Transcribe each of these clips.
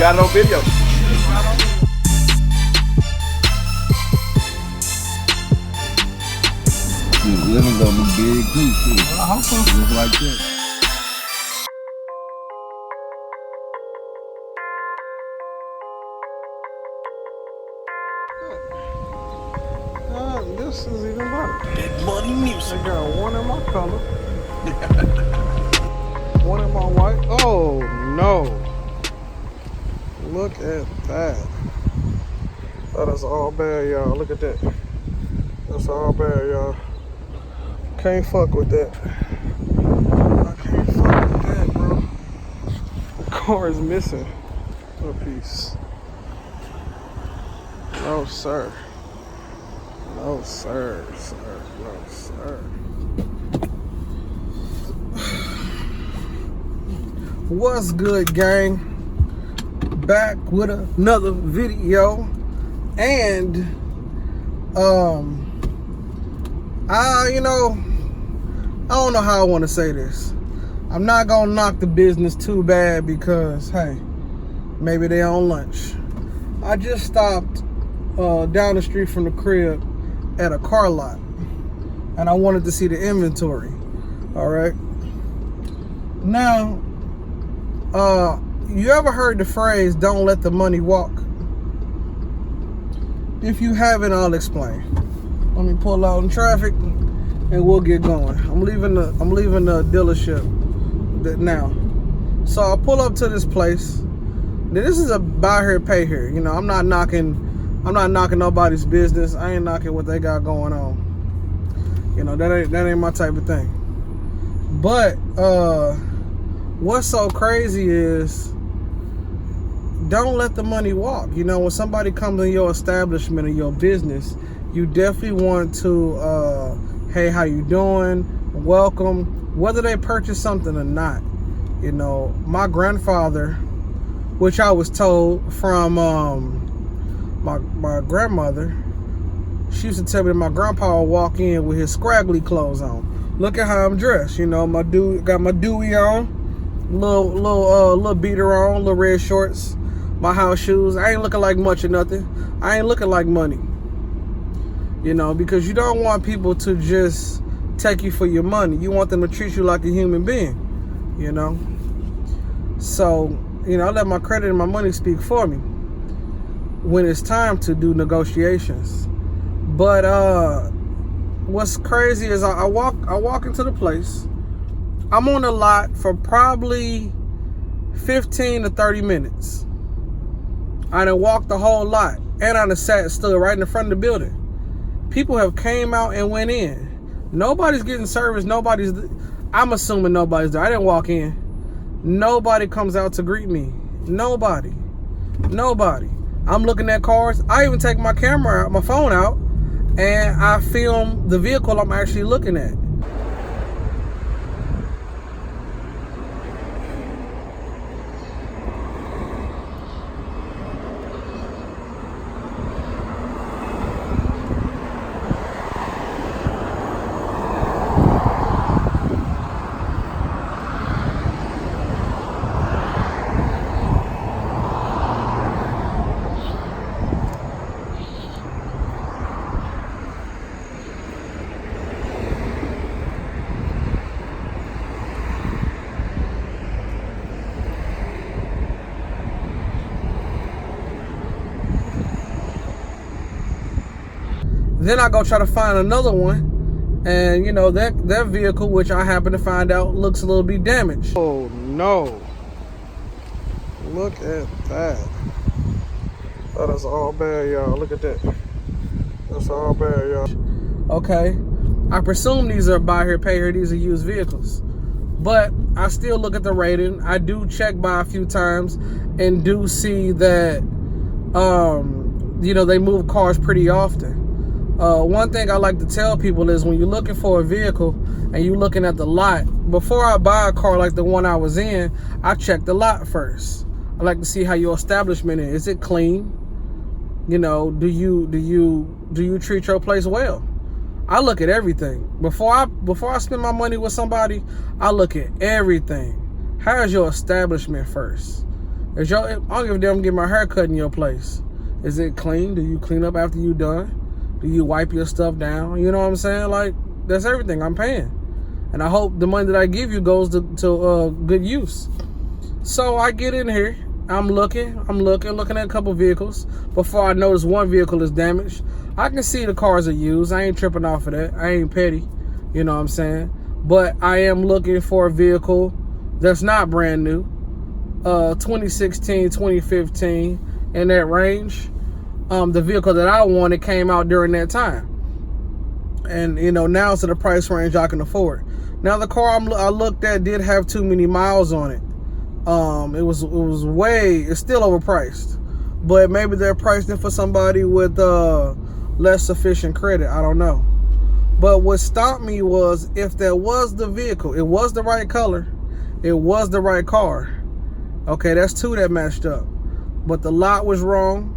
got it on video. Dude, living gonna be big too, shit. I hope so. Just like that. This is even better. That money music. I got one in my color. One in my white. Oh no. Look at that. That is all bad, y'all. Look at that. That's all bad, y'all. Can't fuck with that. I can't fuck with that, bro. The car is missing a piece. No, sir. No, sir, no, sir. What's good, gang? Back with another video. And, I don't know how I want to say this. I'm not going to knock the business too bad because, hey, maybe they're on lunch. I just stopped down the street from the crib at a car lot, and I wanted to see the inventory. All right. Now, you ever heard the phrase, don't let the money walk? If you haven't, I'll explain. Let me pull out in traffic and we'll get going. I'm leaving the dealership now. So I'll pull up to this place. Now, this is a buy here, pay here. You know, I'm not knocking nobody's business. I ain't knocking what they got going on. You know, that ain't my type of thing. But what's so crazy is don't let the money walk. You know, when somebody comes in your establishment or your business, you definitely want to hey, how you doing? Welcome, whether they purchase something or not. You know, my grandfather, which I was told from my grandmother, she used to tell me that my grandpa would walk in with his scraggly clothes on. Look at how I'm dressed, you know, got my Dewey on, little beater on, little red shorts, my house shoes. I ain't looking like much or nothing. I ain't looking like money. You know, because you don't want people to just take you for your money. You want them to treat you like a human being, you know. So, you know, I let my credit and my money speak for me when it's time to do negotiations. But what's crazy is I walk into the place. I'm on the lot for probably 15 to 30 minutes. I done walked the whole lot, and I done stood right in the front of the building. People have came out and went in. Nobody's getting service. I'm assuming nobody's there. I didn't walk in. Nobody comes out to greet me. Nobody. I'm looking at cars. I even take my phone out, and I film the vehicle I'm actually looking at. Then I go try to find another one, and you know, that vehicle, which I happen to find out looks a little bit damaged. Oh no. Look at that. That is all bad, y'all. Look at that. That's all bad, y'all. Okay. I presume these are buy here, pay here. These are used vehicles. But I still look at the rating. I do check by a few times and do see that, you know, they move cars pretty often. One thing I like to tell people is when you're looking for a vehicle and you're looking at the lot, before I buy a car like the one I was in, I check the lot first. I like to see how your establishment is. Is it clean? You know, do you treat your place well? I look at everything. Before I spend my money with somebody, I look at everything. How is your establishment first? I don't give a damn get my hair cut in your place. Is it clean? Do you clean up after you done? Do you wipe your stuff down? You know what I'm saying? Like, that's everything I'm paying. And I hope the money that I give you goes to good use. So I get in here. I'm looking at a couple vehicles. Before I notice one vehicle is damaged, I can see the cars are used. I ain't tripping off of that. I ain't petty. You know what I'm saying? But I am looking for a vehicle that's not brand new. 2016, 2015, in that range. The vehicle that I wanted came out during that time. And, you know, now it's at a price range I can afford. Now, the car I looked at did have too many miles on it. It's still overpriced. But maybe they're priced it for somebody with less sufficient credit. I don't know. But what stopped me was, if that was the vehicle, it was the right color, it was the right car. Okay, that's two that matched up. But the lot was wrong,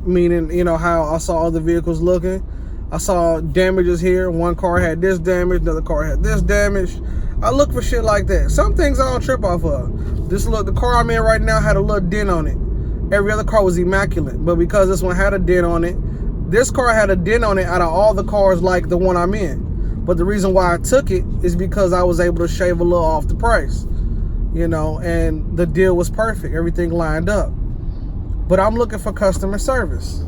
meaning, you know, how I saw other vehicles looking. I saw damages here. One car had this damage, another car had this damage. I look for shit like that. Some things I don't trip off of. The car I'm in right now had a little dent on it. Every other car was immaculate. But because this one had a dent on it, this car had a dent on it out of all the cars like the one I'm in. But the reason why I took it is because I was able to shave a little off the price. You know, and the deal was perfect. Everything lined up. But I'm looking for customer service.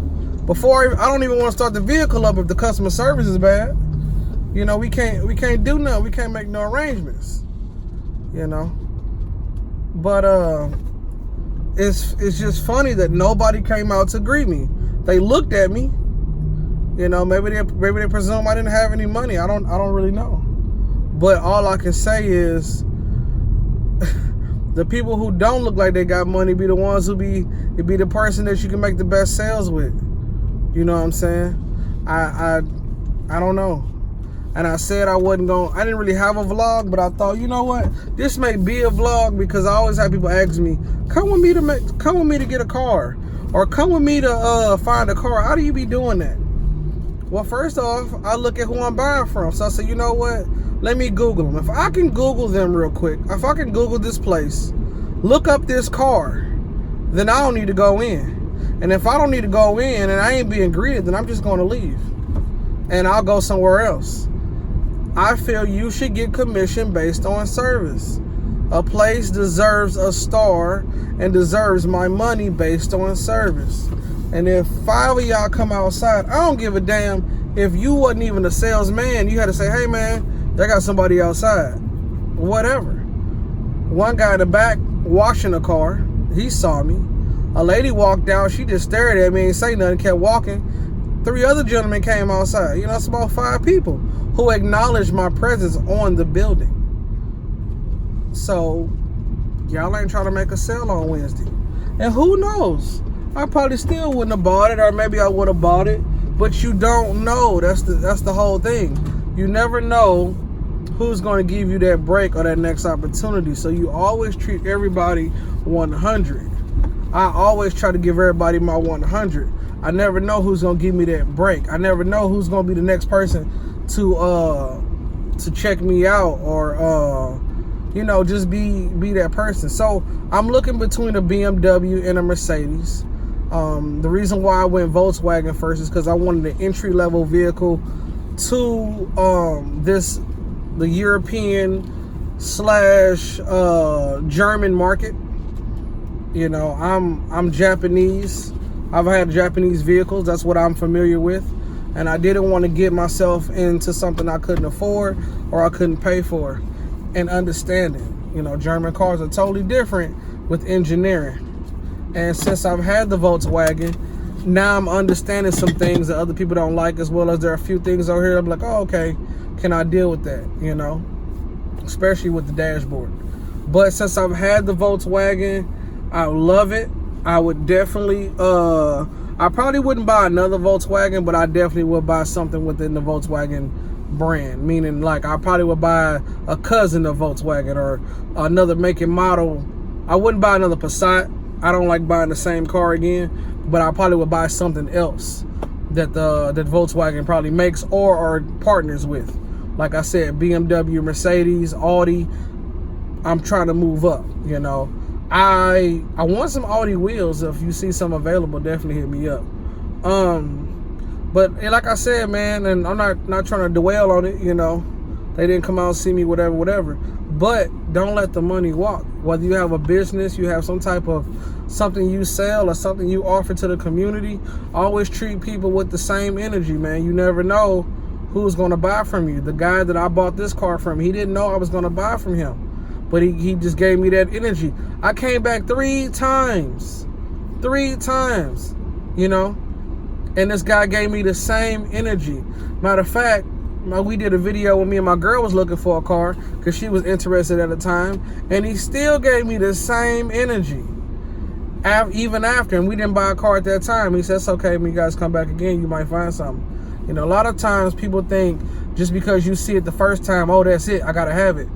I don't even want to start the vehicle up if the customer service is bad. You know, we can't do nothing. We can't make no arrangements. You know. But it's just funny that nobody came out to greet me. They looked at me. You know, maybe they presume I didn't have any money. I don't really know. But all I can say is, the people who don't look like they got money be the ones who be the person that you can make the best sales with. You know what I'm saying? I don't know. And I said I didn't really have a vlog, but I thought, you know what? This may be a vlog, because I always have people ask me, come with me to get a car, or come with me to find a car. How do you be doing that? Well, first off, I look at who I'm buying from. So I said, you know what? Let me Google them. If I can Google them real quick, if I can Google this place, look up this car, then I don't need to go in. And if I don't need to go in and I ain't being greeted, then I'm just going to leave. And I'll go somewhere else. I feel you should get commission based on service. A place deserves a star and deserves my money based on service. And if 5 of y'all come outside, I don't give a damn if you wasn't even a salesman. You had to say, hey man, they got somebody outside. Whatever. One guy in the back washing a car, he saw me. A lady walked out, she just stared at me, ain't say nothing, kept walking. 3 other gentlemen came outside. You know, it's about 5 people who acknowledged my presence on the building. So, y'all ain't trying to make a sale on Wednesday. And who knows? I probably still wouldn't have bought it, or maybe I would have bought it. But you don't know. That's the whole thing. You never know who's going to give you that break or that next opportunity. So you always treat everybody 100. I always try to give everybody my 100. I never know who's going to give me that break. I never know who's going to be the next person to check me out, or you know, just be that person. So I'm looking between a BMW and a Mercedes. The reason why I went Volkswagen first is because I wanted an entry-level vehicle to the European / German market. You know, I'm Japanese. I've had Japanese vehicles. That's what I'm familiar with. And I didn't want to get myself into something I couldn't afford or I couldn't pay for. And understanding, you know, German cars are totally different with engineering. And since I've had the Volkswagen, now I'm understanding some things that other people don't like, as well as there are a few things over here I'm like, oh, okay, can I deal with that, you know, especially with the dashboard. But since I've had the Volkswagen, I love it. I would definitely, I probably wouldn't buy another Volkswagen, but I definitely would buy something within the Volkswagen brand, meaning like I probably would buy a cousin of Volkswagen or another make and model. I wouldn't buy another Passat. I don't like buying the same car again, but I probably would buy something else that that Volkswagen probably makes or are partners with. Like I said, BMW, Mercedes, Audi. I'm trying to move up, you know. I want some Audi wheels. If you see some available, definitely hit me up. But like I said, man, and I'm not trying to dwell on it, you know. They didn't come out and see me, whatever. But don't let the money walk. Whether you have a business, you have some type of something you sell or something you offer to the community, always treat people with the same energy, man. You never know who's going to buy from you. The guy that I bought this car from, he didn't know I was going to buy from him. But he just gave me that energy. I came back 3 times. 3 times, you know. And this guy gave me the same energy. Matter of fact, we did a video when me and my girl was looking for a car because she was interested at the time, and he still gave me the same energy even after, and we didn't buy a car at that time. He says, okay, when you guys come back again, you might find something. You know, a lot of times people think just because you see it the first time, oh, that's it, I gotta have it.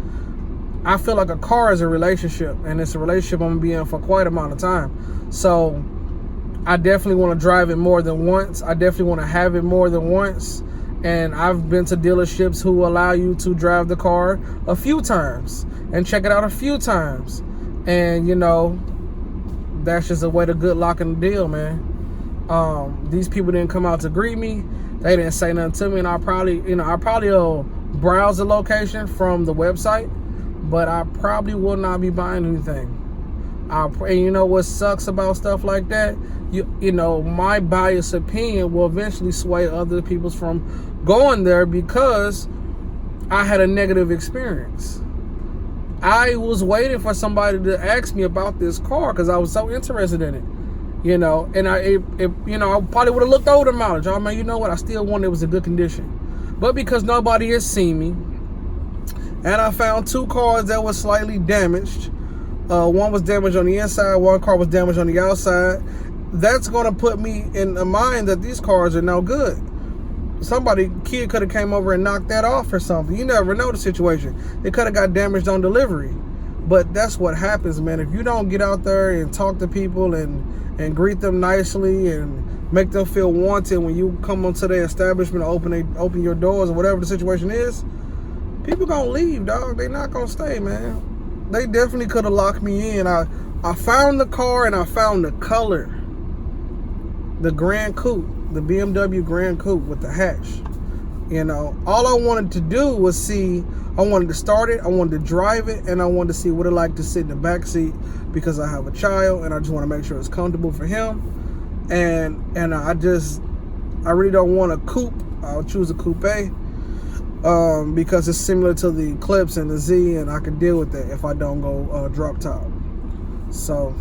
I feel like a car is a relationship, and it's a relationship I'm gonna be in for quite a amount of time. So I definitely want to drive it more than once. I definitely want to have it more than once. And I've been to dealerships who allow you to drive the car a few times and check it out a few times. And, you know, that's just a way to good lock in the deal, man. These people didn't come out to greet me. They didn't say nothing to me. And I probably will browse the location from the website, but I probably will not be buying anything. And you know what sucks about stuff like that? You know, my biased opinion will eventually sway other people's from going there because I had a negative experience. I was waiting for somebody to ask me about this car because I was so interested in it, you know. And I probably would have looked over the mileage. I mean, you know what? I still wanted it was in good condition, but because nobody has seen me, and I found 2 cars that were slightly damaged. One was damaged on the inside, one car was damaged on the outside. That's going to put me in the mind that these cars are no good. Kid could have came over and knocked that off or something. You never know the situation. It could have got damaged on delivery. But that's what happens, man. If you don't get out there and talk to people and greet them nicely and make them feel wanted when you come onto their establishment, open your doors or whatever the situation is, people going to leave, dog. They not going to stay, man. They definitely could have locked me in. I found the car and I found the color. The Grand Coupe, the BMW Grand Coupe with the hatch. You know, all I wanted to do was see, I wanted to start it, I wanted to drive it, and I wanted to see what it like to sit in the back seat because I have a child and I just want to make sure it's comfortable for him. And I really don't want a coupe. I'll choose a coupe because it's similar to the Eclipse and the Z, and I can deal with that if I don't go drop top. So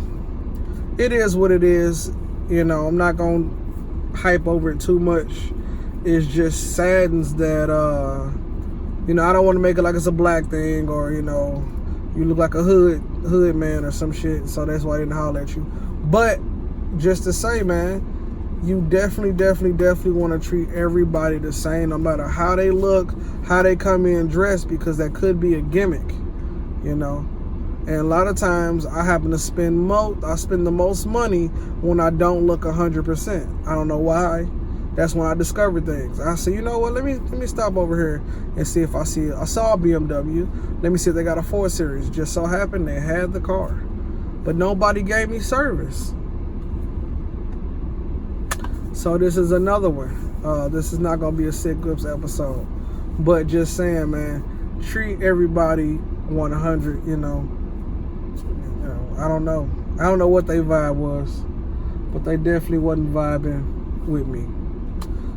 it is what it is. You know, I'm not going to hype over it too much. It just saddens that, you know, I don't want to make it like it's a black thing or, you know, you look like a hood man or some shit. So that's why I didn't holler at you. But just to say, man, you definitely want to treat everybody the same, no matter how they look, how they come in dressed, because that could be a gimmick, you know. And a lot of times I happen to spend the most money when I don't look 100%. I don't know why. That's when I discover things. I say, you know what? Let me stop over here and see if I saw a BMW. Let me see if they got a 4 Series. Just so happened they had the car, but nobody gave me service. So this is another one. This is not gonna be a Sick Grips episode, but just saying, man, treat everybody 100. You know, I don't know what their vibe was, but they definitely wasn't vibing with me.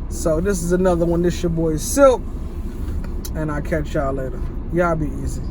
So this is another one. This your boy Silk, and I'll catch y'all later. Y'all be easy.